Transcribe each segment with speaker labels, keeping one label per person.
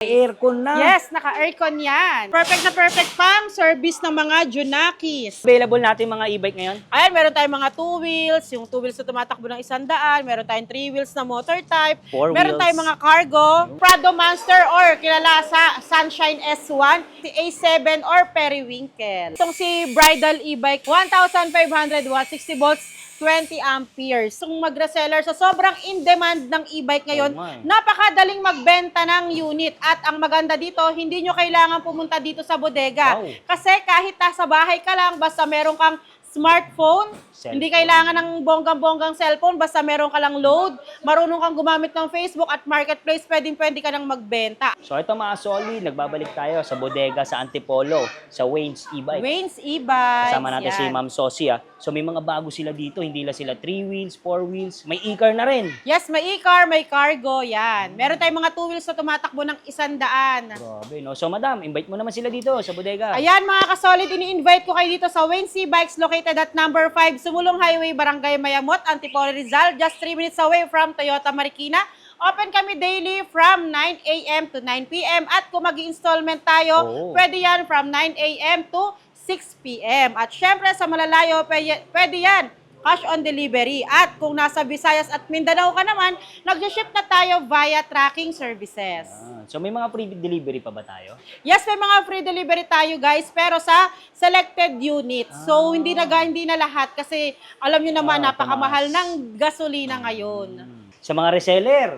Speaker 1: Aircon na.
Speaker 2: Yes, naka-aircon yan. Perfect na perfect pang service ng mga Junakis.
Speaker 1: Available natin mga e-bike ngayon.
Speaker 2: Ayan, meron tayong mga 2 wheels, yung 2 wheels na tumatakbo ng 100, meron tayong 3 wheels na motor type,
Speaker 1: 4
Speaker 2: meron
Speaker 1: wheels.
Speaker 2: tayong mga cargo, Prado Monster or kilala sa Sunshine S1, si A7 or Periwinkle. Itong si Bridal e-bike, 1,500 watts, 60 volts, 20 amperes. Kung mag-reseller sa sobrang in-demand ng e-bike ngayon, napakadaling magbenta ng unit. At ang maganda dito, hindi nyo kailangan pumunta dito sa bodega.
Speaker 1: Wow.
Speaker 2: Kasi kahit nasa bahay ka lang, basta meron kang smartphone, hindi kailangan ng bonggang-bonggang cellphone, basta meron ka lang load, marunong kang gumamit ng Facebook at marketplace, pwede ka nang magbenta.
Speaker 1: So ito mga solid, nagbabalik tayo sa bodega sa Antipolo, sa Wayne's e-bike.
Speaker 2: Wayne's e-bike.
Speaker 1: Kasama natin si Ma'am Sosia. So may mga bago sila dito, hindi lang sila 3 wheels, 4 wheels, may e-car na rin.
Speaker 2: Yes, may e-car, may cargo, yan. Meron tayong mga 2 wheels na tumatakbo ng 100.
Speaker 1: Grabe, no? So madam, invite mo naman sila dito sa bodega.
Speaker 2: Ayan mga kasolid, ini-invite ko kayo dito sa Wayne's e-bikes located at number 5, Sumulong Highway, Barangay Mayamot, Antipolo, Rizal, just 3 minutes away from Toyota Marikina. Open kami daily from 9 a.m. to 9 p.m. At kung mag-installment tayo, pwede yan from 9 a.m. to 6 p.m. At syempre sa malalayo, pwede yan cash on delivery. At kung nasa Visayas at Mindanao ka naman, nag-ship na tayo via tracking services.
Speaker 1: So may mga free delivery pa ba tayo?
Speaker 2: Yes, may mga free delivery tayo guys, pero sa selected units. So hindi na lahat kasi alam nyo naman napakamahal ng gasolina ngayon.
Speaker 1: Sa mga reseller.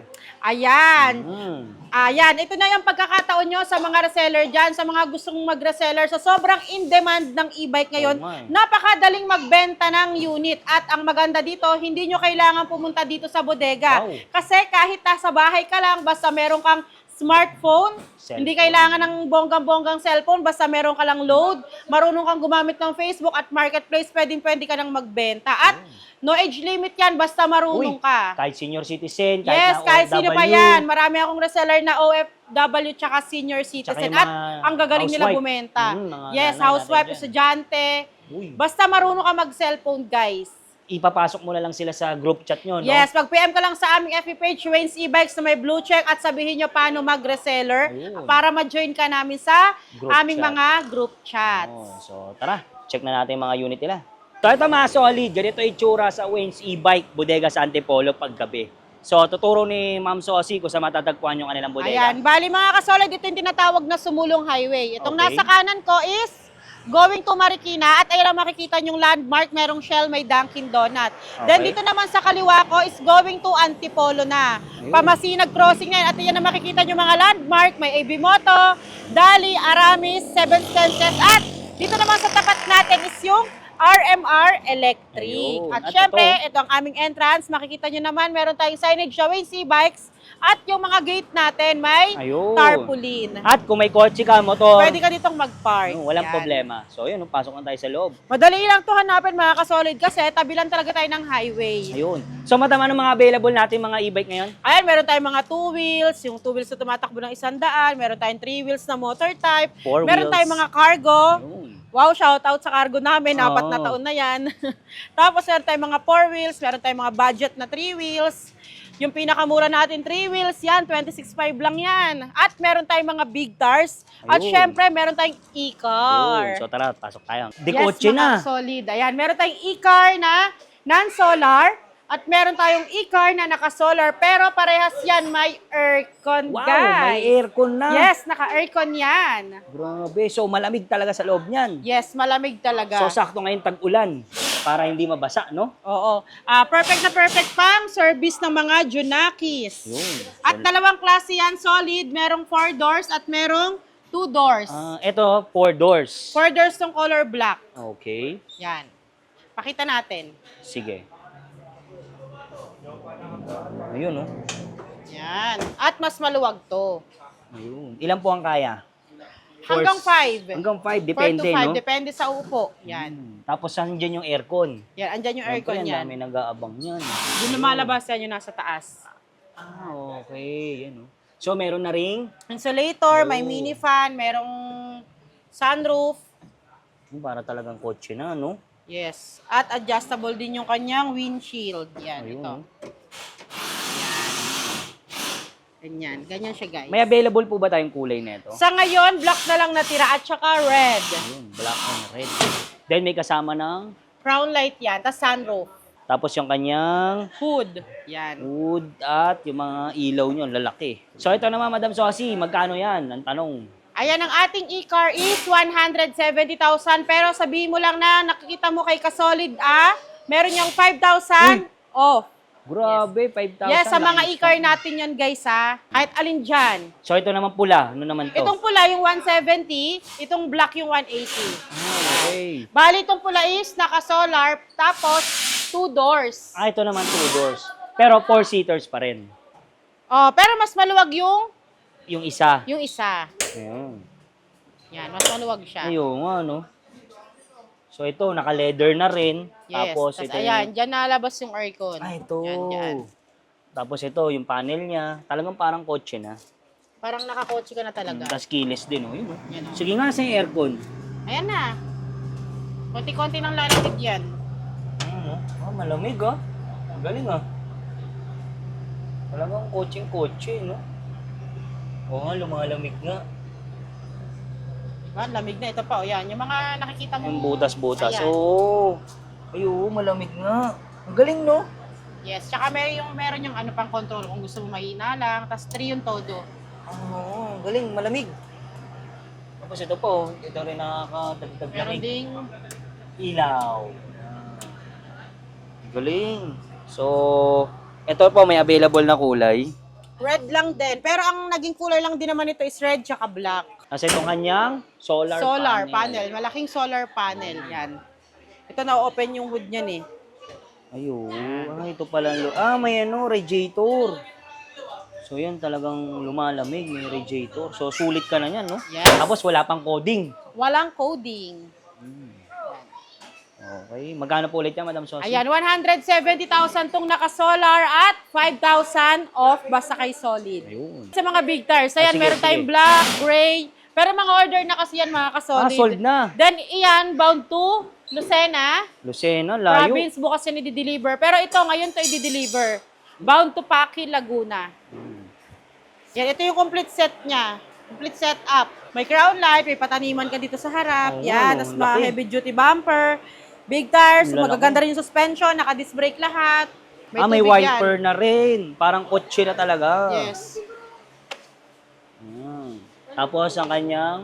Speaker 2: Ayan. Ayan, ito na yung pagkakataon nyo sa mga reseller dyan, sa mga gustong mag-reseller. Sa sobrang in-demand ng e-bike ngayon, napakadaling magbenta ng unit. At ang maganda dito, hindi nyo kailangan pumunta dito sa bodega. Kasi kahit nasa bahay ka lang, basta meron kang smartphone, hindi kailangan ng bonggang-bonggang cellphone, basta meron ka lang load, marunong kang gumamit ng Facebook at marketplace, pwede ka nang magbenta. At no age limit yan, basta marunong ka.
Speaker 1: Kahit senior citizen,
Speaker 2: Kahit sino pa yan. Marami akong reseller na OFW tsaka senior citizen. At ang gagaling nila bumenta. Yes, housewife, estudyante. Basta marunong ka mag-cellphone, guys.
Speaker 1: Ipapasok mo na lang sila sa group chat nyo, no?
Speaker 2: Yes, mag-PM ka lang sa aming FB page, Wayne's e-bikes na may blue check at sabihin nyo paano mag-reseller para ma-join ka namin sa aming mga group chats.
Speaker 1: So tara, check na natin yung mga unit nila. So ito mga solid, ganito itsura sa Wayne's e-bike, bodega sa Antipolo paggabi. So tuturo ni Ma'am Sosie kung sa matatagpuan yung kanilang bodega.
Speaker 2: Ayan, bali mga kasolid, ito yung tinatawag na Sumulong Highway. Itong nasa kanan ko is going to Marikina at ayun ang makikita yung landmark, merong Shell, may Dunkin Donut. Then dito naman sa kaliwa ko is going to Antipolo na. Pamasinag crossing na yan. At yan ang makikita yung mga landmark, may AB Moto, Dali, Aramis, Seven Senses. At dito naman sa tapat natin is yung RMR Electric. At syempre, ito ang aming entrance. Makikita nyo naman, meron tayong signage sa Wayne's e-bikes. At yung mga gate natin, may tarpaulin.
Speaker 1: At kung may kotse ka, motor,
Speaker 2: pwede ka ditong mag-park.
Speaker 1: Walang problema. So yun, pasok na tayo sa loob.
Speaker 2: Madali lang to hanapin mga kasolid kasi tabi lang talaga tayo ng highway.
Speaker 1: Ayun. So madam, ano mga available natin mga e-bike ngayon?
Speaker 2: Ayan, meron tayong mga 2 wheels, yung 2 wheels na tumatakbo ng 100, meron tayong 3 wheels na motor type,
Speaker 1: 4
Speaker 2: meron
Speaker 1: wheels.
Speaker 2: tayong mga cargo. Wow, shout out sa cargo namin, 4 na taon na yan. Tapos meron tayong mga 4 wheels, meron tayong mga budget na 3 wheels. Yung pinakamura natin 3 wheels, yan, 26.5 lang yan. At meron tayong mga big cars. At syempre, meron tayong e-car.
Speaker 1: So tara, pasok tayo.
Speaker 2: Yes, mga solid. Ayan, meron tayong e-car na non-solar. At meron tayong e-car na naka-solar. Pero parehas yan, may aircon, guys.
Speaker 1: May aircon na.
Speaker 2: Yes, naka-aircon yan.
Speaker 1: Grabe, so malamig talaga sa loob niyan.
Speaker 2: Yes, malamig talaga.
Speaker 1: So sakto ngayon tag-ulan para hindi mabasa, no?
Speaker 2: Oo. Perfect na perfect pang service ng mga Junakis. At dalawang klase yan, solid. Merong 4 doors at merong 2 doors.
Speaker 1: Ito, 4 doors.
Speaker 2: 4 doors tong color black.
Speaker 1: Okay.
Speaker 2: Yan. Pakita natin.
Speaker 1: Sige. Ayun, no?
Speaker 2: Yan. At mas maluwag to.
Speaker 1: Ayun. Ilan po ang kaya?
Speaker 2: Hanggang 5.
Speaker 1: Hanggang 5, depende,
Speaker 2: 4 to 5,
Speaker 1: no?
Speaker 2: depende sa upo. Yan.
Speaker 1: Tapos nandiyan yung aircon.
Speaker 2: Yan, andyan yung aircon yan.
Speaker 1: May nag-aabang yan.
Speaker 2: Doon lumalabas yan yung nasa taas.
Speaker 1: Okay. Yan, no? So, meron na ring
Speaker 2: insulator, may mini fan, merong sunroof.
Speaker 1: para talagang kotse na, no?
Speaker 2: Yes. At adjustable din yung kanyang windshield. Yan,
Speaker 1: Ayun,
Speaker 2: ito.
Speaker 1: no?
Speaker 2: Ganyan. Ganyan siya, guys.
Speaker 1: May available po ba tayong kulay nito?
Speaker 2: Sa ngayon, black na lang natira at saka red.
Speaker 1: Ayun, black and red. Then may kasama ng
Speaker 2: Crown light yan, tas sunroof.
Speaker 1: tapos yung kanyang
Speaker 2: Hood. Yan.
Speaker 1: wood at yung mga ilaw nyo, lalaki. So ito naman, Madam Sosi, magkano yan? Ang tanong.
Speaker 2: Ayan, ang ating e-car is 170,000. Pero sabihin mo lang na nakikita mo kay Kasolid, meron yung 5,000 off.
Speaker 1: Grabe, 5,000.
Speaker 2: Yes, sa mga
Speaker 1: lang.
Speaker 2: e-car natin yan, guys, kahit alin dyan.
Speaker 1: So ito naman pula, ano naman to?
Speaker 2: Itong pula yung 170, itong black yung 180.
Speaker 1: Okay.
Speaker 2: Bali, itong pula is naka-solar, tapos 2 doors.
Speaker 1: Ito naman 2 doors. Pero 4-seaters pa rin.
Speaker 2: Oh, pero mas maluwag
Speaker 1: Yung isa.
Speaker 2: yung isa.
Speaker 1: Ayun.
Speaker 2: Yan, mas maluwag siya.
Speaker 1: Ayun, ano. So ito, naka-leather na rin.
Speaker 2: Yes,
Speaker 1: Tapos
Speaker 2: tas
Speaker 1: ito
Speaker 2: ayan, dyan nalabas yung aircon.
Speaker 1: ito.
Speaker 2: Yan, dyan.
Speaker 1: Tapos ito, yung panel niya. Talagang parang kotse na.
Speaker 2: Parang nakakotse ka na talaga.
Speaker 1: Tapos keyless din, oh. Yun, oh.
Speaker 2: Yan, oh.
Speaker 1: Sige nga sa aircon.
Speaker 2: Ayan na. Konti-konti nang lalamig yan.
Speaker 1: Malamig, ah. Ang galing, ah. Talagang kotseng-kotse, no? Oo nga, lumalamig nga.
Speaker 2: Diba? Lamig na. Ito pa, o yan. Yung mga nakikita mo.
Speaker 1: Yung butas-butas.
Speaker 2: Ayan.
Speaker 1: Oo. Ayun, malamig nga. Ang galing, no?
Speaker 2: Yes. Tsaka meron yung ano pang control kung gusto mo mahina lang. Tapos 3 yung todo.
Speaker 1: Oo, galing, malamig. Tapos ito po, ito rin nakakadagdag
Speaker 2: Meron
Speaker 1: lamig.
Speaker 2: ding
Speaker 1: Ilaw. Galing. So, ito po may available na kulay.
Speaker 2: red lang din. Pero ang naging kulay lang din naman ito is red tsaka black.
Speaker 1: Kasi itong kanyang solar
Speaker 2: Panel. Malaking solar panel. Yan. Ito na-open yung hood niyan eh.
Speaker 1: Ayun. Ito pala. May radiator. So, yan talagang lumalamig. May radiator. So, sulit ka na yan, no?
Speaker 2: Yes.
Speaker 1: Tapos, wala pang coding.
Speaker 2: Walang coding.
Speaker 1: Okay. Magkano po ulit yan, Madam Sosi?
Speaker 2: Ayan, 170,000 tong naka-solar at 5,000 off basta kay Solid.
Speaker 1: Ayun.
Speaker 2: Sa mga big tires, ayan,
Speaker 1: Sige,
Speaker 2: meron tayong
Speaker 1: sige.
Speaker 2: black, gray, pero mga order na kasi yan mga ka-Solid.
Speaker 1: Sold na.
Speaker 2: Then, iyan, bound to Lucena,
Speaker 1: Lucena, layo.
Speaker 2: province, bukas yan i-deliver. Pero ito, ngayon to i-deliver. Bound to Paki, Laguna. Yan, ito yung complete set niya. Complete setup. May crown light, may pataniman ka dito sa harap.
Speaker 1: Oo,
Speaker 2: Yan, tapos mga
Speaker 1: laki.
Speaker 2: heavy duty bumper. Big tires,
Speaker 1: Ang lalaki.
Speaker 2: magaganda rin yung suspension, naka-disc brake lahat.
Speaker 1: May
Speaker 2: tubig
Speaker 1: wiper na rin. Parang kotse na talaga.
Speaker 2: Yes.
Speaker 1: Tapos ang kanyang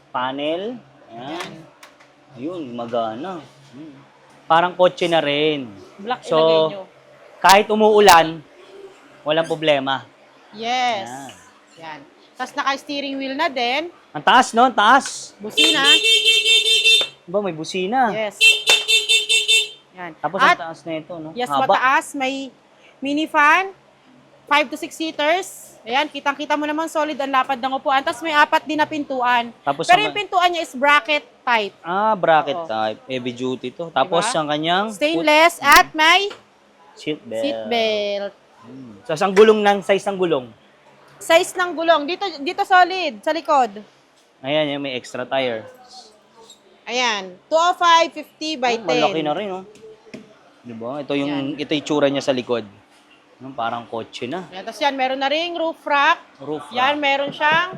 Speaker 1: panel. Ayan. Ayun, magana. Parang kotse na rin.
Speaker 2: Black
Speaker 1: So,
Speaker 2: ilagay nyo.
Speaker 1: kahit umuulan, walang problema.
Speaker 2: Yes.
Speaker 1: Yan.
Speaker 2: Yan. Tapos naka-steering wheel na din.
Speaker 1: Ang taas, no? Ang taas.
Speaker 2: Busina.
Speaker 1: Ba, may busina.
Speaker 2: Yes. Yan.
Speaker 1: Tapos
Speaker 2: At,
Speaker 1: ang taas na ito, no?
Speaker 2: yes,
Speaker 1: Haba.
Speaker 2: mataas. May mini fan. 5 to 6 seaters. Ayan, kitang-kita mo naman solid ang lapad ng upuan. Tapos may 4 din na pintuan.
Speaker 1: Tapos
Speaker 2: Pero
Speaker 1: ang-
Speaker 2: yung pintuan niya is bracket type.
Speaker 1: Bracket
Speaker 2: Oo.
Speaker 1: type. Heavy duty to. Tapos
Speaker 2: Diba?
Speaker 1: ang kanyang
Speaker 2: Stainless at may
Speaker 1: seat belt.
Speaker 2: seat belt.
Speaker 1: So, ang gulong ng size ng gulong.
Speaker 2: Size ng gulong. Dito solid. Sa likod.
Speaker 1: Ayan, may extra tire.
Speaker 2: Ayan. 205, 50 by 10.
Speaker 1: Malaki na rin, oh. Diba? Ito yung tsura niya sa likod. Parang kotse na.
Speaker 2: Yan. Tapos yan, meron na ring roof rack.
Speaker 1: Roof
Speaker 2: Yan, meron siyang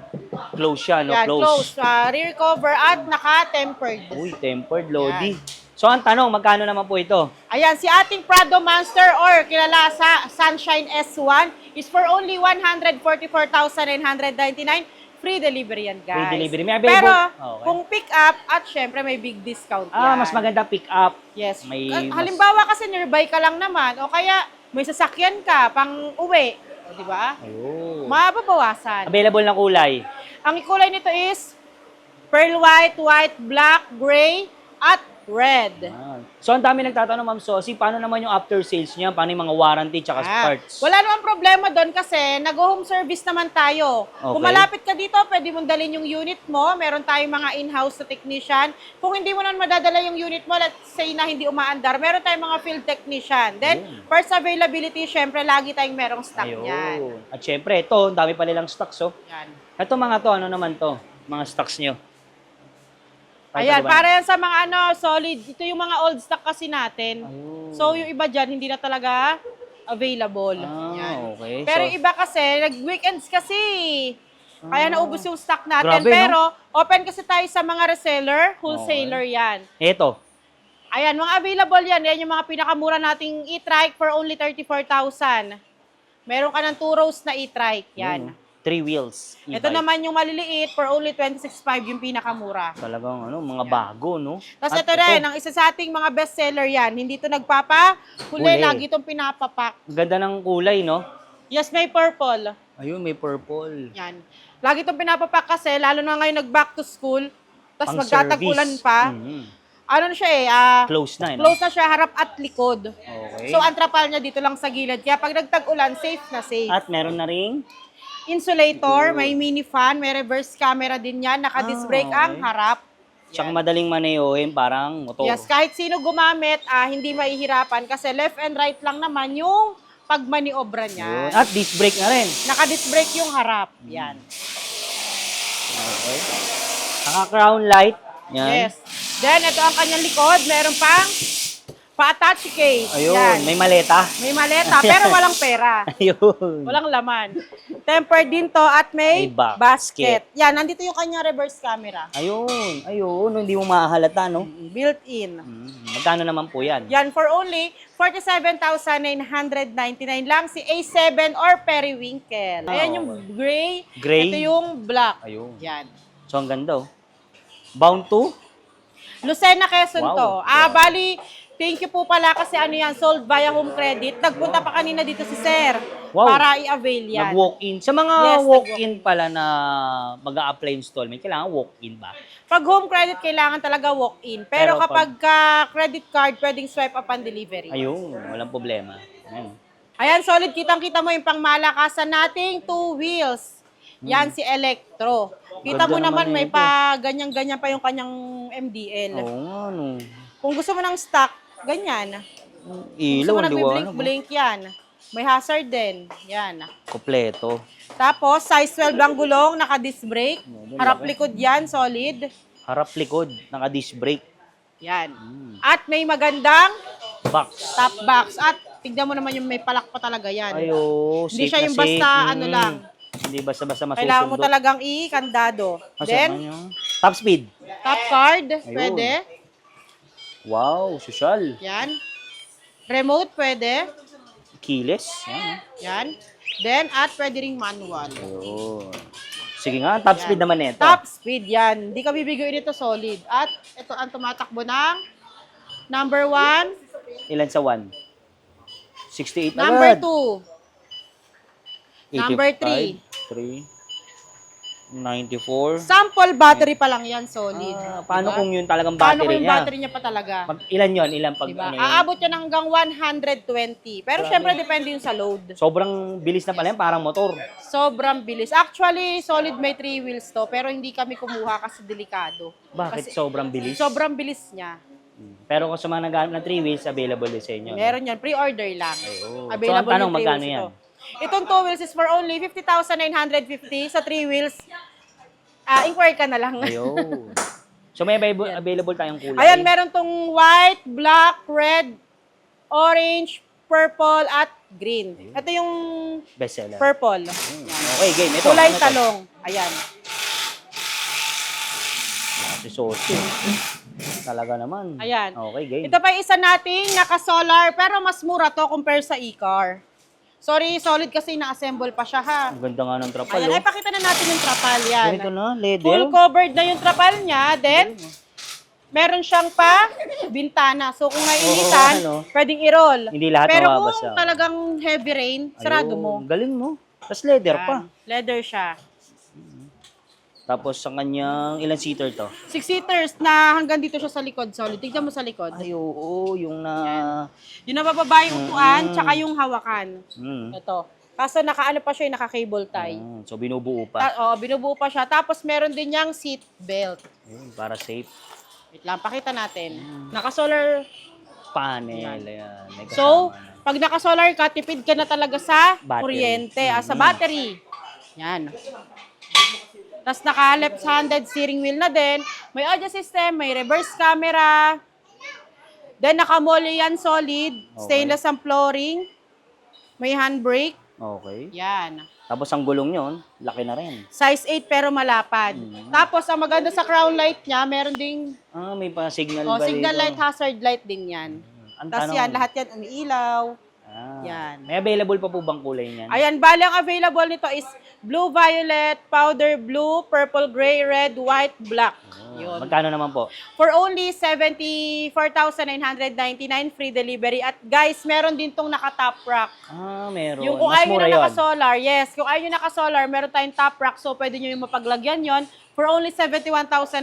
Speaker 1: Close siya, no?
Speaker 2: yan,
Speaker 1: Close.
Speaker 2: rear cover at naka-tempered.
Speaker 1: Uy, tempered, Lodi. So, ang tanong, magkano naman po ito?
Speaker 2: Ayan, si ating Prado Monster or kilala sa Sunshine S1 is for only 144,999. Free delivery yan, guys.
Speaker 1: Free delivery. May available?
Speaker 2: Pero,
Speaker 1: Okay.
Speaker 2: kung pick up, at syempre may big discount yan.
Speaker 1: Mas maganda pick up.
Speaker 2: Yes.
Speaker 1: May
Speaker 2: Halimbawa kasi nearby ka lang naman, o kaya may sasakyan ka pang uwi. O, di ba?
Speaker 1: Ayun.
Speaker 2: Mababawasan.
Speaker 1: Available na kulay.
Speaker 2: Ang kulay nito is pearl white, white, black, gray, at red.
Speaker 1: So, ang dami nagtatanong, Ma'am Sosi, paano naman yung after sales niya? Paano yung mga warranty tsaka parts?
Speaker 2: Wala namang problema doon kasi nag-home service naman tayo. Kung
Speaker 1: Okay.
Speaker 2: malapit ka dito, pwede mong dalhin yung unit mo. Meron tayong mga in-house na technician. Kung hindi mo naman madadala yung unit mo, let's say na hindi umaandar, meron tayong mga field technician. Then, parts availability, syempre, lagi tayong merong stock yan.
Speaker 1: At syempre, ito, ang dami pa nilang stocks, oh.
Speaker 2: Yan.
Speaker 1: Ito mga to, ano naman to? Mga stocks nyo.
Speaker 2: Ayan, para yan sa mga solid. Ito yung mga old stock kasi natin.
Speaker 1: Ayun.
Speaker 2: So, yung iba dyan, hindi na talaga available.
Speaker 1: Ah,
Speaker 2: Yan.
Speaker 1: okay.
Speaker 2: Pero
Speaker 1: So,
Speaker 2: iba kasi, nag-weekends kasi. Kaya naubos yung stock natin.
Speaker 1: Grabe, no?
Speaker 2: Pero open kasi tayo sa mga reseller, wholesaler yan.
Speaker 1: eto.
Speaker 2: Ayan, mga available yan. Yan yung mga pinakamura nating e-trike for only 34,000. Meron ka ng 2 rows na e-trike. Yan.
Speaker 1: 3 wheels.
Speaker 2: Ito
Speaker 1: e-bike.
Speaker 2: naman yung maliliit for only 26,500 yung pinakamura.
Speaker 1: Talagang mga bago, no?
Speaker 2: Tapos
Speaker 1: At
Speaker 2: ito rin, ang isa sa ating mga bestseller yan. Hindi ito nagpapahuli,
Speaker 1: Huli.
Speaker 2: lagi itong pinapapak.
Speaker 1: Ganda ng kulay, no?
Speaker 2: Yes, may purple.
Speaker 1: Ayun, may purple.
Speaker 2: Yan. Lagi itong pinapapak kasi, lalo na ngayon nag-back to school, tapos
Speaker 1: Pang
Speaker 2: magtatag-ulan
Speaker 1: service.
Speaker 2: pa. Ano na siya
Speaker 1: Close na, no?
Speaker 2: close na siya, harap at likod.
Speaker 1: Okay.
Speaker 2: So, ang trapal niya dito lang sa gilid. Kaya pag nagtag-ulan, safe na safe.
Speaker 1: At meron na ring
Speaker 2: Insulator, may mini fan, may reverse camera din yan. Naka-disc brake
Speaker 1: okay.
Speaker 2: ang harap.
Speaker 1: tsaka madaling manehohin, parang motor.
Speaker 2: Yes, kahit sino gumamit, hindi mahihirapan kasi left and right lang naman yung pagmaniobra
Speaker 1: Yun.
Speaker 2: niya.
Speaker 1: At disc brake na rin.
Speaker 2: Naka-disc brake yung harap. Yan.
Speaker 1: Okay. Naka-crown light. Yan.
Speaker 2: Yes. Then, ito ang kanyang likod. Meron pang pa-attach case.
Speaker 1: Ayun,
Speaker 2: Yan.
Speaker 1: may maleta.
Speaker 2: May maleta, pero walang pera.
Speaker 1: Ayun.
Speaker 2: Walang laman. Tempered din to at may
Speaker 1: May basket.
Speaker 2: basket. Yan, nandito yung kanyang reverse camera.
Speaker 1: Ayun, hindi mo mahalata, no?
Speaker 2: Built-in.
Speaker 1: Magkano naman po yan?
Speaker 2: Yan, for only 47,999 lang si A7 or Periwinkle. Ayan yung gray.
Speaker 1: Gray.
Speaker 2: Ito yung black.
Speaker 1: Ayun.
Speaker 2: Yan.
Speaker 1: So, ang ganda, oh. Bound to?
Speaker 2: Lucena, Quezon
Speaker 1: Wow.
Speaker 2: to. Bali, thank you po pala kasi ano yan, sold via home credit. Nagpunta pa kanina dito si Sir
Speaker 1: Wow.
Speaker 2: para i-avail yan.
Speaker 1: Nag-walk-in. Sa mga
Speaker 2: Yes,
Speaker 1: walk-in pala na mag-a-apply installment, kailangan walk-in ba?
Speaker 2: Pag home credit, kailangan talaga walk-in. Pero
Speaker 1: Pero
Speaker 2: kapag credit card, pwedeng swipe up on delivery.
Speaker 1: Ayun, walang problema. Ayun.
Speaker 2: Ayan, solid. Kitang-kita mo yung pangmalakasan nating 2 wheels. Yan si Electro. Kita mo
Speaker 1: Ganda
Speaker 2: naman
Speaker 1: naman
Speaker 2: may
Speaker 1: ito.
Speaker 2: pa ganyan-ganyan pa yung kanyang MDL.
Speaker 1: Oo nga, no.
Speaker 2: Kung gusto mo ng stock, ganyan. Kung gusto
Speaker 1: Ilaw,
Speaker 2: mo
Speaker 1: ang liwanag.
Speaker 2: nag-blink yan. May hazard din. Yan.
Speaker 1: Kompleto.
Speaker 2: Tapos, size 12 ang gulong, naka-disc brake. Harap likod yan, solid.
Speaker 1: Harap likod, naka-disc brake.
Speaker 2: Yan. At may magandang
Speaker 1: Box.
Speaker 2: top box. At tignan mo naman yung may palak pa talaga yan.
Speaker 1: Ayo,
Speaker 2: Hindi
Speaker 1: safe
Speaker 2: siya
Speaker 1: na
Speaker 2: yung
Speaker 1: safe.
Speaker 2: basta ano lang.
Speaker 1: Hindi basta-basta masusundo.
Speaker 2: Kailangan mo talagang i-kandado. Then,
Speaker 1: top speed.
Speaker 2: top card,
Speaker 1: Ayun.
Speaker 2: pwede.
Speaker 1: Wow, social.
Speaker 2: Yan. Remote, pwede.
Speaker 1: Keyless. Yan.
Speaker 2: Yan. Then, at pwede ring manual.
Speaker 1: Ayun. Sige nga, top speed naman nito.
Speaker 2: Top speed, yan. Hindi ka bibigyan nito solid. At ito ang tumatakbo ng number 1,
Speaker 1: Ilan sa 1? 68
Speaker 2: number
Speaker 1: agad.
Speaker 2: 2, number 3.
Speaker 1: 3. 94.
Speaker 2: Sample battery pa lang yan, solid.
Speaker 1: Paano
Speaker 2: Diba?
Speaker 1: kung yun talagang
Speaker 2: Paano
Speaker 1: battery
Speaker 2: kung yung
Speaker 1: niya?
Speaker 2: battery niya pa talaga?
Speaker 1: Ilan yun? Ilan pag
Speaker 2: Diba?
Speaker 1: ano yun?
Speaker 2: Aabot yan hanggang 120. Pero syempre, depende yun sa load.
Speaker 1: Sobrang bilis na pala yan, parang motor.
Speaker 2: Sobrang bilis. Actually, solid may 3 wheels to, pero hindi kami kumuha kasi delikado.
Speaker 1: Bakit
Speaker 2: Kasi
Speaker 1: sobrang bilis?
Speaker 2: sobrang bilis niya.
Speaker 1: Pero kung sa mga naghanap ng 3 wheels, available din sa inyo.
Speaker 2: Meron yan, pre-order lang.
Speaker 1: Ayun.
Speaker 2: Available
Speaker 1: So, ang tanong,
Speaker 2: yung 3
Speaker 1: magkano
Speaker 2: wheels
Speaker 1: yan?
Speaker 2: ito. Itong 2 wheels is for only 50,950 sa 3 wheels. Inquire ka na lang.
Speaker 1: Ayun. So may available tayong kulay.
Speaker 2: Ayan, meron tong white, black, red, orange, purple, at green. Ito yung
Speaker 1: Bestseller.
Speaker 2: purple.
Speaker 1: Okay, game. Ito.
Speaker 2: Kulay
Speaker 1: ano to?
Speaker 2: talong. Ayan.
Speaker 1: Si Sosi. Talaga naman.
Speaker 2: Ayan.
Speaker 1: Okay, game.
Speaker 2: Ito pa yung isa nating naka-solar, pero mas mura to compare sa e-car. Sorry, solid kasi na-assemble pa siya ha.
Speaker 1: Ang ganda nga ng trapal.
Speaker 2: Ayan, ay pakita na natin yung trapal yan.
Speaker 1: Ganito na, leather.
Speaker 2: Full covered na yung trapal niya. Then, meron siyang pa bintana. So, kung nainitan,
Speaker 1: ano?
Speaker 2: pwedeng i-roll.
Speaker 1: Hindi lahat
Speaker 2: Pero
Speaker 1: mababasa.
Speaker 2: kung talagang heavy rain, sarado
Speaker 1: Ayun,
Speaker 2: mo.
Speaker 1: Galing mo. Tapos leather pa.
Speaker 2: Yan. Leather siya.
Speaker 1: Tapos sa kanyang, ilang seater to?
Speaker 2: 6-seaters na hanggang dito siya sa likod. Solid. Tignan mo sa likod.
Speaker 1: Ay, oo, yung na...
Speaker 2: Yung nabababa yung upuan, tsaka yung hawakan. Ito. Kaso nakaano pa siya, naka-cable tie.
Speaker 1: So binubuo pa.
Speaker 2: Binubuo pa siya. Tapos meron din niyang seat belt.
Speaker 1: Ayun, para safe.
Speaker 2: Wait lang, pakita natin. Naka-solar.
Speaker 1: Panel, ayan. May
Speaker 2: So,
Speaker 1: kasama na.
Speaker 2: pag naka-solar ka, tipid ka na talaga sa
Speaker 1: Battery.
Speaker 2: kuryente, sa battery. Yan. Tapos naka-left-handed steering wheel na din. May audio system, may reverse camera. Then naka-moly yan solid. Stainless ang flooring. May handbrake.
Speaker 1: Okay.
Speaker 2: Yan.
Speaker 1: Tapos ang gulong nyo, laki na rin.
Speaker 2: Size 8 pero malapad. Tapos, ang maganda sa crown light niya, meron ding
Speaker 1: May pa signal ba
Speaker 2: signal
Speaker 1: dito?
Speaker 2: light, hazard light din yan.
Speaker 1: Ang
Speaker 2: Tapos
Speaker 1: tanong,
Speaker 2: yan, lahat yan umiilaw. Yan.
Speaker 1: May available pa po bang kulay niyan?
Speaker 2: Ayan, bali ang available nito is blue, violet, powder blue, purple, gray, red, white, black. Yun.
Speaker 1: Magkano naman po?
Speaker 2: For only 74,999 free delivery. At guys, meron din tong naka-top rack.
Speaker 1: Meron.
Speaker 2: Yung kung
Speaker 1: Mas
Speaker 2: ayaw nyo
Speaker 1: mura
Speaker 2: na
Speaker 1: yun.
Speaker 2: naka-solar, yes. Kung ayaw nyo naka-solar, meron tayong top rack. So, pwede nyo yung mapaglagyan yon for only 71,999.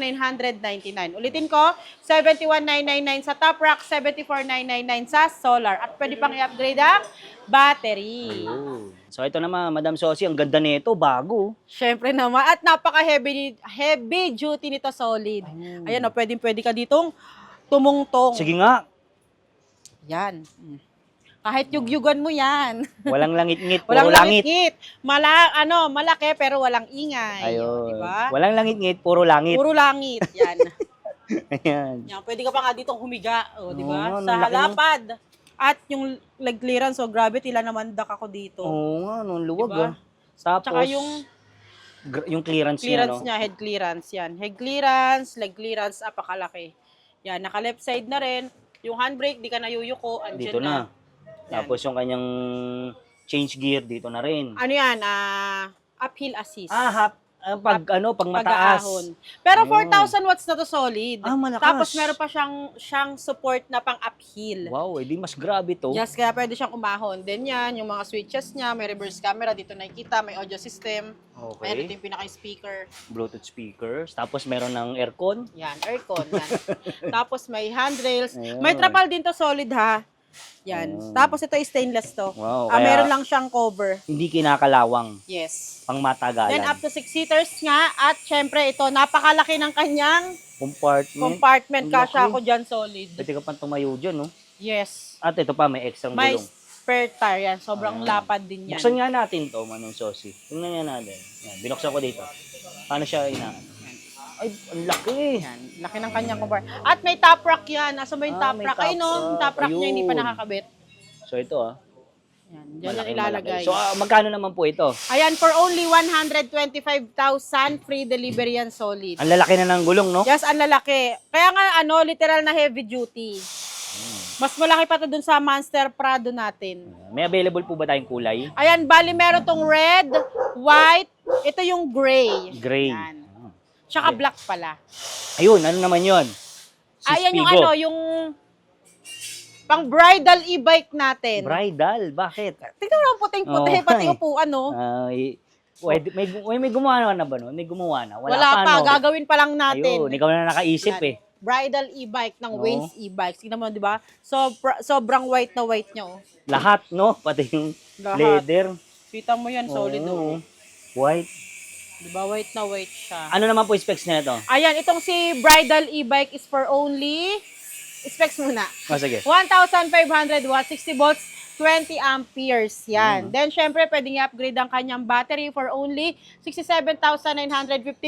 Speaker 2: Ulitin ko, 71,999 sa top rack, 74,999 sa solar. At pwede pang i-upgrade ang battery.
Speaker 1: Ayun. So ito naman, Madam Sosi, ang ganda nito, bago.
Speaker 2: Syempre naman. At napaka-heavy duty nito, solid. Ayan o, pwede ka ditong tumungtong.
Speaker 1: Sige nga,
Speaker 2: Yan. Kahit yugyugan mo yan.
Speaker 1: walang langit-ngit, puro
Speaker 2: Walang
Speaker 1: langit.
Speaker 2: langit. Malaki pero walang ingay.
Speaker 1: Ayun.
Speaker 2: Diba?
Speaker 1: Walang langit-ngit, puro langit.
Speaker 2: Puro langit. Yan.
Speaker 1: Ayan.
Speaker 2: Yan. Pwede ka pa nga ditong humiga. O, di ba?
Speaker 1: Oo,
Speaker 2: Sa
Speaker 1: ang laki, no?
Speaker 2: halapad. At yung leg clearance, so grabe, tila naman dak ako dito.
Speaker 1: Oo nga, nung luwag
Speaker 2: Diba?
Speaker 1: Tapos,
Speaker 2: Tsaka yung
Speaker 1: yung clearance,
Speaker 2: clearance
Speaker 1: niya, no?
Speaker 2: niya, head clearance. Yan. Head clearance, leg clearance, apakalaki. Yan. Naka left side na rin. Yung handbrake, di ka nayuyuko.
Speaker 1: Dito
Speaker 2: Andyan
Speaker 1: na. Tapos yung kanyang change gear, dito na rin.
Speaker 2: Ano yan? Uphill assist.
Speaker 1: Pag mataas.
Speaker 2: Pag-aahon. Pero
Speaker 1: Ayun.
Speaker 2: 4,000 watts na to solid.
Speaker 1: Malakas.
Speaker 2: Tapos meron pa siyang support na pang uphill.
Speaker 1: Wow, edi mas grabe to.
Speaker 2: Yes, kaya pwede siyang umahon. Then yan, yung mga switches niya, may reverse camera, dito nakikita, may audio system. Meron
Speaker 1: Okay.
Speaker 2: yung pinaka-speaker.
Speaker 1: Bluetooth speakers. Tapos meron ng aircon.
Speaker 2: Yan, aircon. Yan. Tapos may handrails.
Speaker 1: Ayun.
Speaker 2: May trapal din to solid ha. Yan.
Speaker 1: Ayun.
Speaker 2: Tapos ito stainless to.
Speaker 1: Wow, kaya-
Speaker 2: Meron lang siyang cover.
Speaker 1: Hindi kinakalawang.
Speaker 2: Yes.
Speaker 1: Pang matagalan.
Speaker 2: Then up to 6 seaters nga. At syempre ito, napakalaki ng kanyang compartment.
Speaker 1: Ang
Speaker 2: Kasya
Speaker 1: laki.
Speaker 2: ako dyan solid.
Speaker 1: Pwede ka pang tumayo dyan, no?
Speaker 2: Yes.
Speaker 1: At ito pa, may extra
Speaker 2: May
Speaker 1: gulong.
Speaker 2: spare tire yan. Sobrang
Speaker 1: Ayan.
Speaker 2: lapad din yan.
Speaker 1: Buksan nga natin to, Manong Sosi. Tingnan nga natin. Yan, binuksan ko dito. Paano siya Ay, ang laki.
Speaker 2: Yan. Laki ng kanyang compartment. At may top rack yan. Nasa mo yung top
Speaker 1: may
Speaker 2: rack?
Speaker 1: top
Speaker 2: Ayun no, yung
Speaker 1: rack.
Speaker 2: top rack niya hindi pa
Speaker 1: Ayun.
Speaker 2: nakakabit.
Speaker 1: So ito
Speaker 2: Yan. Diyan yan
Speaker 1: malaki.
Speaker 2: ilalagay.
Speaker 1: So magkano naman po ito?
Speaker 2: Ayan, for only 125,000 free delivery yan solid.
Speaker 1: Ang lalaki na ng gulong, no?
Speaker 2: Yes, ang lalaki. Kaya nga, literal na heavy duty. Mas malaki pa to dun sa Monster Prado natin.
Speaker 1: May available po ba tayong kulay?
Speaker 2: Ayan, bali meron tong red, white, ito yung gray.
Speaker 1: Gray.
Speaker 2: Yan. Tsaka black pala.
Speaker 1: Ayun, ano naman yon?
Speaker 2: Ayan yung yung pang bridal e-bike natin.
Speaker 1: Bridal, bakit?
Speaker 2: Tingnan mo ang puting-puti,
Speaker 1: Oo,
Speaker 2: pati
Speaker 1: ay.
Speaker 2: upuan, no?
Speaker 1: Pwede, may gumawa na ba no? May gumawa na?
Speaker 2: Wala pa,
Speaker 1: no?
Speaker 2: gagawin pa lang natin.
Speaker 1: Ayun, ikaw na nakaisip
Speaker 2: Yan.
Speaker 1: eh.
Speaker 2: Bridal e-bike ng
Speaker 1: Oo.
Speaker 2: Wayne's e-bikes. Tingnan mo, di ba? Sobrang white na white niya, oh.
Speaker 1: Lahat, no? Pati yung
Speaker 2: Lahat.
Speaker 1: leather.
Speaker 2: Kita mo yan, solid,
Speaker 1: Oo.
Speaker 2: oh.
Speaker 1: White.
Speaker 2: Di ba? White na white siya.
Speaker 1: Ano naman po yung specs na ito?
Speaker 2: Ayan, itong si bridal e-bike is for only, specs muna,
Speaker 1: Sige.
Speaker 2: 1,500 watts, 60 volts, 20 amperes. Yan. Then, syempre, pwedeng i-upgrade ang kanyang battery for only 67,950.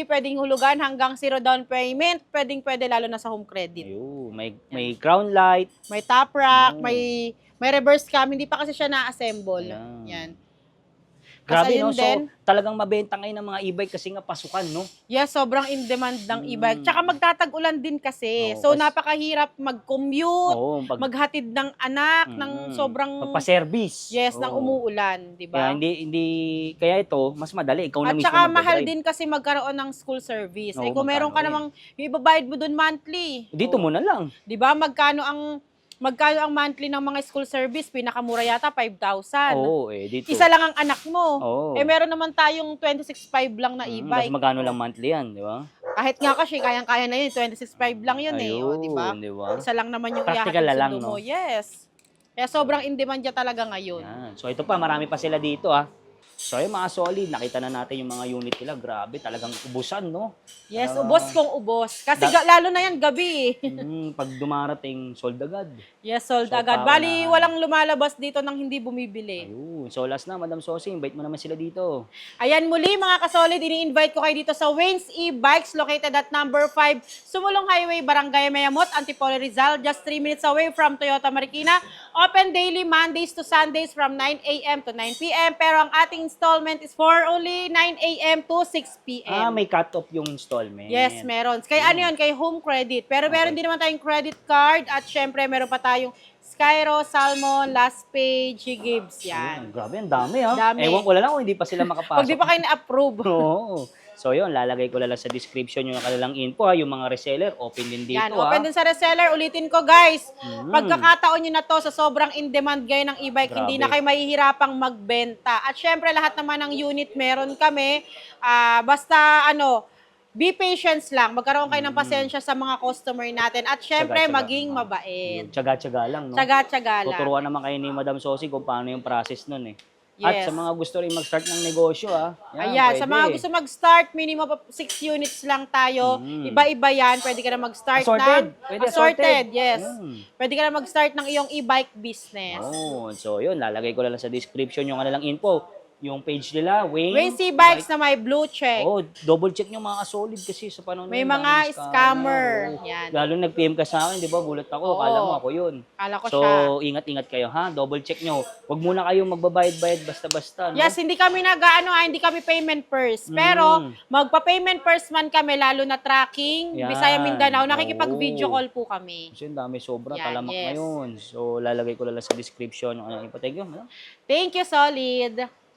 Speaker 2: Pwedeng hulugan hanggang 0 down payment. Pwede lalo na sa home credit.
Speaker 1: Ayun, may crown light.
Speaker 2: May top rack, may reverse cam. Hindi pa kasi siya na-assemble.
Speaker 1: Ayan.
Speaker 2: Yan.
Speaker 1: Grabe,
Speaker 2: Ayun
Speaker 1: no? So,
Speaker 2: din.
Speaker 1: talagang mabenta ngayon ng mga e-bike kasi nga pasukan, no?
Speaker 2: Yes, sobrang in demand ng e-bike. Tsaka magtatag-ulan din kasi.
Speaker 1: Oo,
Speaker 2: So,
Speaker 1: kasi-
Speaker 2: napakahirap mag-commute,
Speaker 1: Oo,
Speaker 2: maghatid ng anak, ng sobrang,
Speaker 1: Pagpa-service.
Speaker 2: yes, ng
Speaker 1: Oo.
Speaker 2: umuulan, di
Speaker 1: Kaya
Speaker 2: ba?
Speaker 1: kaya ito, mas madali. Ikaw na
Speaker 2: At
Speaker 1: mismo
Speaker 2: saka mahal
Speaker 1: magdadrive.
Speaker 2: din kasi magkaroon ng school service.
Speaker 1: Oo,
Speaker 2: Kung meron ka
Speaker 1: magkano
Speaker 2: namang, yung ibabayad mo dun monthly.
Speaker 1: Dito mo na lang.
Speaker 2: Di ba? Magkano ang monthly ng mga school service? Pinakamura yata, 5,000.
Speaker 1: Oo, dito.
Speaker 2: Isa lang ang anak mo.
Speaker 1: Oo.
Speaker 2: Meron naman tayong 26,500 lang na
Speaker 1: Mas
Speaker 2: e-bike.
Speaker 1: magkano lang monthly yan, di ba?
Speaker 2: Kahit nga kasi, kayang-kaya na yun. 26,500 lang yun eh. O, di ba?
Speaker 1: Di ba?
Speaker 2: Isa lang naman yung
Speaker 1: Practical na
Speaker 2: ihahatid
Speaker 1: lang,
Speaker 2: sundo mo.
Speaker 1: no?
Speaker 2: Yes. Kaya sobrang in demand niya talaga ngayon.
Speaker 1: Yan. So ito pa, marami pa sila dito, ah. So yung mga solid, nakita na natin yung mga unit nila. Grabe, talagang ubusan, no?
Speaker 2: Yes,
Speaker 1: Ah.
Speaker 2: ubos kong ubos. Kasi lalo na yan gabi.
Speaker 1: Pag dumarating, sold agad.
Speaker 2: Yes, sold
Speaker 1: So,
Speaker 2: agad. Bali, walang lumalabas dito nang hindi bumibili.
Speaker 1: Ayun. So last na, Madam Sosi, invite mo naman sila dito.
Speaker 2: Ayan muli mga kasolid, ini-invite ko kayo dito sa Wayne's E-Bikes located at number 5, Sumulong Highway, Barangay Mayamot, Antipolo, Rizal, just 3 minutes away from Toyota Marikina. Open daily Mondays to Sundays from 9 a.m. to 9 p.m. Pero ang ating installment is for only 9 a.m. to 6 p.m.
Speaker 1: May cut-off yung installment.
Speaker 2: Yes, meron. Kay ano yun? Kay home credit. Pero meron din naman tayong credit card at syempre meron pa tayong Skyro, Salmon, Last Page, Gibbs, yan.
Speaker 1: Grabe, ang dami ha.
Speaker 2: Dami.
Speaker 1: Ewan ko lang kung hindi pa sila makapasok.
Speaker 2: Pag di pa kayo na-approve.
Speaker 1: Oo. So yun, lalagay ko lang sa description yung kanilang info ha. Yung mga reseller, open din dito
Speaker 2: Yan,
Speaker 1: ha.
Speaker 2: open din sa reseller. Ulitin ko guys, pagkakataon nyo na to sa sobrang in-demand ngayon ng e-bike,
Speaker 1: Grabe.
Speaker 2: hindi na kayo mahihirapang magbenta. At syempre, lahat naman ng unit meron kami. Basta be patience lang. Magkaroon kayo ng pasensya sa mga customer natin. At syempre,
Speaker 1: Tsaga-tsaga.
Speaker 2: maging mabait.
Speaker 1: Tsaga-tsaga lang, no?
Speaker 2: Tsaga-tsaga lang.
Speaker 1: Tuturuan naman kayo ni Madam Sosi kung paano yung process nun eh. At
Speaker 2: Yes.
Speaker 1: sa mga gusto rin mag-start ng negosyo
Speaker 2: Ayan, sa
Speaker 1: pwede.
Speaker 2: mga gusto mag-start, minimum of 6 units lang tayo. Iba-iba yan. Pwede ka na mag-start
Speaker 1: Assorted.
Speaker 2: ng...
Speaker 1: Pwede
Speaker 2: assorted,
Speaker 1: assorted.
Speaker 2: yes. Pwede ka na mag-start ng iyong e-bike business.
Speaker 1: Oh, so yun, lalagay ko lang sa description yung kanilang info. Yung page nila,
Speaker 2: Wayne's E-Bikes na may blue check.
Speaker 1: Oh, double check nyo mga solid kasi sa panahon
Speaker 2: May
Speaker 1: ngayon,
Speaker 2: mga
Speaker 1: daming
Speaker 2: scammer.
Speaker 1: Oo.
Speaker 2: Yan.
Speaker 1: Lalo nag-PM ka sa akin, di ba? Gulat ako,
Speaker 2: Oo.
Speaker 1: kala mo ako yun.
Speaker 2: Kala ko
Speaker 1: So,
Speaker 2: siya.
Speaker 1: ingat-ingat kayo ha, double check nyo. Huwag muna kayong magbabayad-bayad basta-basta. No?
Speaker 2: Yes, hindi kami hindi kami payment first. Pero, magpa-payment first man kami, lalo na tracking,
Speaker 1: Yan.
Speaker 2: Bisaya Mindanao, nakikipag-video
Speaker 1: Oo.
Speaker 2: call po kami.
Speaker 1: Kasi ang dami sobra,
Speaker 2: Yan,
Speaker 1: talamak
Speaker 2: yes.
Speaker 1: ngayon. So, lalagay ko lang sa description yung kanyang info. Thank you.
Speaker 2: Thank you, Solid.